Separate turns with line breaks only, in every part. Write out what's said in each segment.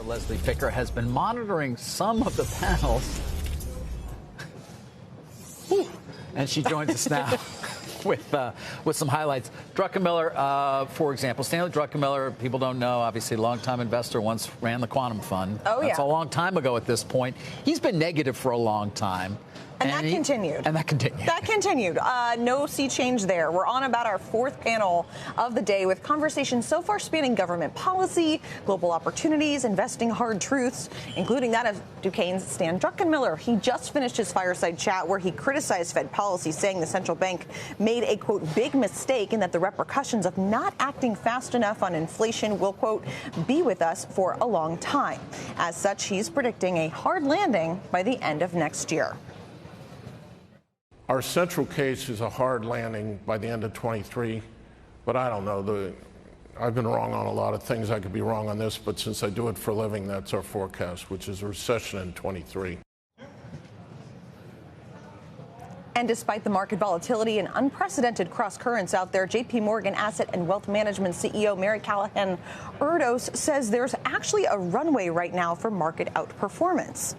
Leslie Picker has been monitoring some of the panels. And she joins us now with some highlights. Druckenmiller, for example, Stanley Druckenmiller, people don't know, obviously, longtime investor, once ran the quantum fund.
Oh, yeah.
That's a long time ago at this point. He's been negative for a long time.
And that continued.
And that continued.
That continued. No sea change there. We're on about our fourth panel of the day with conversations so far spanning government policy, global opportunities, investing hard truths, including that of Duquesne's Stan Druckenmiller. He just finished his fireside chat where he criticized Fed policy, saying the central bank made a, quote, big mistake and that the repercussions of not acting fast enough on inflation will, quote, be with us for a long time. As such, he's predicting a hard landing by the end of next year.
Our central case is a hard landing by the end of 23, but I don't know. I've been wrong on a lot of things. I could be wrong on this, but since I do it for a living, that's our forecast, which is a recession in 23.
And despite the market volatility and unprecedented cross currents out there, J.P. Morgan Asset and Wealth Management CEO Mary Callahan Erdos says there's actually a runway right now for market outperformance.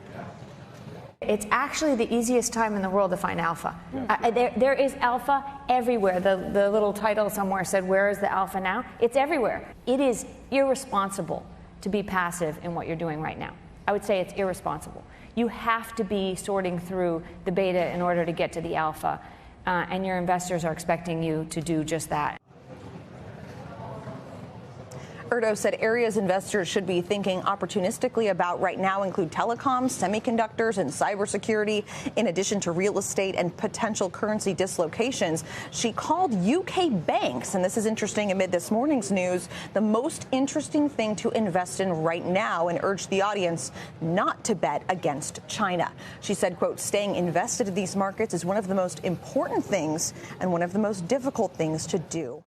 It's actually the easiest time in the world to find alpha. There is alpha everywhere. The little title somewhere said, where is the alpha now? It's everywhere. It is irresponsible to be passive in what you're doing right now. I would say it's irresponsible. You have to be sorting through the beta in order to get to the alpha, and your investors are expecting you to do just that.
Erdos said areas investors should be thinking opportunistically about right now include telecoms, semiconductors, and cybersecurity, in addition to real estate and potential currency dislocations. She called UK banks, and this is interesting amid this morning's news, the most interesting thing to invest in right now, and urged the audience not to bet against China. She said, quote, staying invested in these markets is one of the most important things and one of the most difficult things to do.